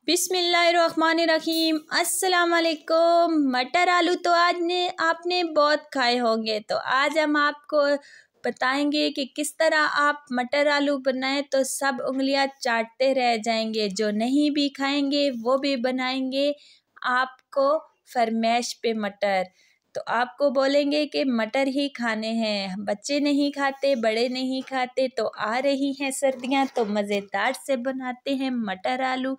बिस्मिल्लाहिर्रहमानिर्रहीम। अस्सलाम वालेकुम। मटर आलू तो आपने बहुत खाए होंगे, तो आज हम आपको बताएंगे कि किस तरह आप मटर आलू बनाएं तो सब उंगलियां चाटते रह जाएंगे। जो नहीं भी खाएंगे वो भी बनाएंगे आपको फरमाइश पे मटर। तो आपको बोलेंगे कि मटर ही खाने हैं। बच्चे नहीं खाते, बड़े नहीं खाते, तो आ रही हैं सर्दियां तो मज़ेदार से बनाते हैं मटर आलू,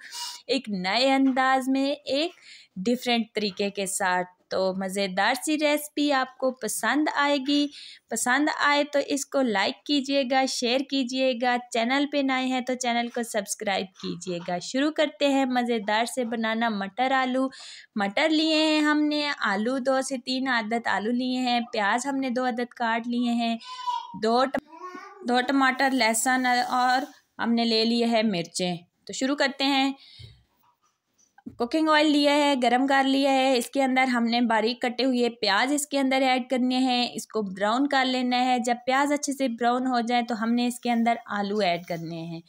एक नए अंदाज में, एक डिफरेंट तरीके के साथ। तो मज़ेदार सी रेसिपी आपको पसंद आएगी। पसंद आए तो इसको लाइक कीजिएगा, शेयर कीजिएगा। चैनल पे नए हैं तो चैनल को सब्सक्राइब कीजिएगा। शुरू करते हैं मज़ेदार से बनाना मटर आलू। मटर लिए हैं हमने, आलू 2 से 3 अदद आलू लिए हैं, प्याज हमने 2 अदद काट लिए हैं, दो टमाटर, लहसुन और हमने ले लिए है मिर्चें। तो शुरू करते हैं। कुकिंग ऑयल लिया है, गरम कर लिया है, इसके अंदर हमने बारीक कटे हुए प्याज इसके अंदर ऐड करने हैं, इसको ब्राउन कर लेना है। जब प्याज अच्छे से ब्राउन हो जाए तो हमने इसके अंदर आलू ऐड करने हैं।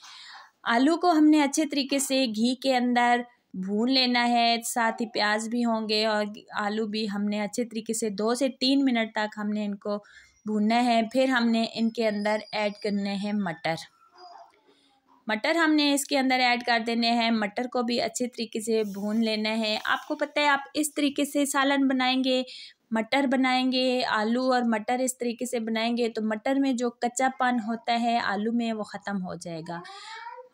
आलू को हमने अच्छे तरीके से घी के अंदर भून लेना है, साथ ही प्याज भी होंगे और आलू भी हमने अच्छे तरीके से 2 से 3 मिनट तक हमने इनको भूनना है। फिर हमने इनके अंदर ऐड करने हैं मटर हमने इसके अंदर ऐड कर देने हैं। मटर को भी अच्छे तरीके से भून लेना है। आपको पता है आप इस तरीके से सालन बनाएंगे, मटर बनाएंगे, आलू और मटर इस तरीके से बनाएंगे तो मटर में जो कच्चापन होता है आलू में वो ख़त्म हो जाएगा।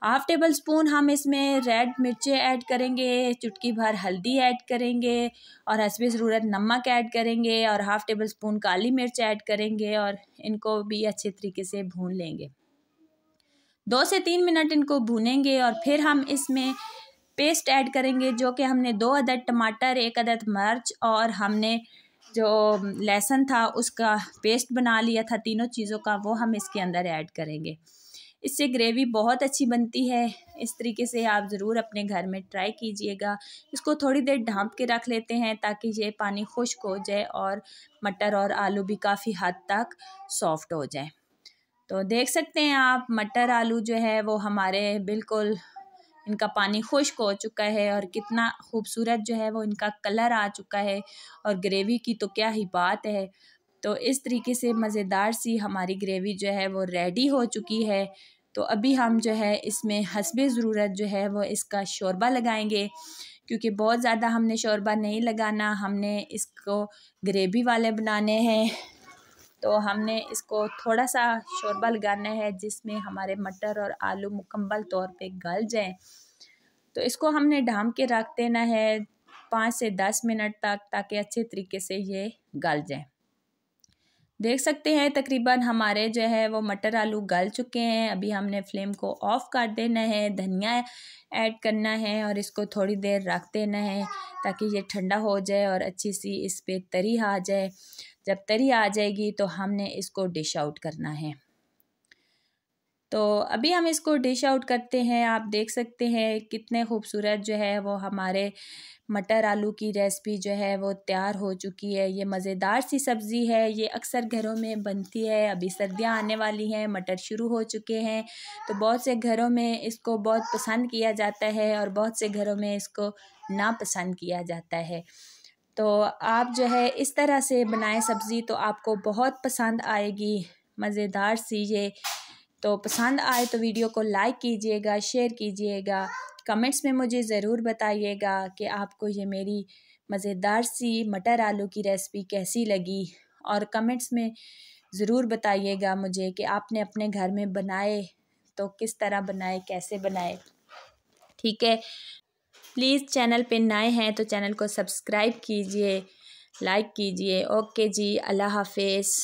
1/2 टेबल स्पून हम इसमें रेड मिर्चें ऐड करेंगे, चुटकी भर हल्दी ऐड करेंगे और हस्बे ज़रूरत नमक ऐड करेंगे और 1/2 टेबल स्पून काली मिर्च ऐड करेंगे और इनको भी अच्छे तरीके से भून लेंगे। 2 से 3 मिनट इनको भूनेंगे और फिर हम इसमें पेस्ट ऐड करेंगे, जो कि हमने 2 अदद टमाटर, 1 अदद मिर्च और हमने जो लहसुन था उसका पेस्ट बना लिया था, तीनों चीज़ों का, वो हम इसके अंदर ऐड करेंगे। इससे ग्रेवी बहुत अच्छी बनती है। इस तरीके से आप ज़रूर अपने घर में ट्राई कीजिएगा। इसको थोड़ी देर ढाँप के रख लेते हैं ताकि ये पानी खुश्क हो जाए और मटर और आलू भी काफ़ी हद तक सॉफ्ट हो जाए। तो देख सकते हैं आप मटर आलू जो है वो हमारे बिल्कुल इनका पानी खुश्क हो चुका है और कितना खूबसूरत जो है वो इनका कलर आ चुका है और ग्रेवी की तो क्या ही बात है। तो इस तरीके से मज़ेदार सी हमारी ग्रेवी जो है वो रेडी हो चुकी है। तो अभी हम जो है इसमें हस्बे ज़रूरत जो है वो इसका शोरबा लगाएंगे, क्योंकि बहुत ज़्यादा हमने शोरबा नहीं लगाना, हमने इसको ग्रेवी वाले बनाने हैं। तो हमने इसको थोड़ा सा शोरबा लगाना है जिसमें हमारे मटर और आलू मुकम्मल तौर पे गल जाएं। तो इसको हमने ढाँप के रख देना है 5 से 10 मिनट तक, ताकि अच्छे तरीके से ये गल जाएं। देख सकते हैं तकरीबन हमारे जो है वो मटर आलू गल चुके हैं। अभी हमने फ्लेम को ऑफ़ कर देना है, धनिया ऐड करना है और इसको थोड़ी देर रख देना है ताकि ये ठंडा हो जाए और अच्छी सी इस पे तरी आ जाए। जब तरी आ जाएगी तो हमने इसको डिश आउट करना है। तो अभी हम इसको डिश आउट करते हैं। आप देख सकते हैं कितने खूबसूरत जो है वो हमारे मटर आलू की रेसिपी जो है वो तैयार हो चुकी है। ये मज़ेदार सी सब्ज़ी है, ये अक्सर घरों में बनती है। अभी सर्दियां आने वाली हैं, मटर शुरू हो चुके हैं, तो बहुत से घरों में इसको बहुत पसंद किया जाता है और बहुत से घरों में इसको नापसंद किया जाता है। तो आप जो है इस तरह से बनाएं सब्ज़ी तो आपको बहुत पसंद आएगी, मज़ेदार सी ये। तो पसंद आए तो वीडियो को लाइक कीजिएगा, शेयर कीजिएगा, कमेंट्स में मुझे ज़रूर बताइएगा कि आपको ये मेरी मज़ेदार सी मटर आलू की रेसिपी कैसी लगी, और कमेंट्स में ज़रूर बताइएगा मुझे कि आपने अपने घर में बनाए तो किस तरह बनाए, कैसे बनाए। ठीक है, प्लीज़ चैनल पे नए हैं तो चैनल को सब्सक्राइब कीजिए, लाइक कीजिए। ओके जी, अल्लाह हाफिज़।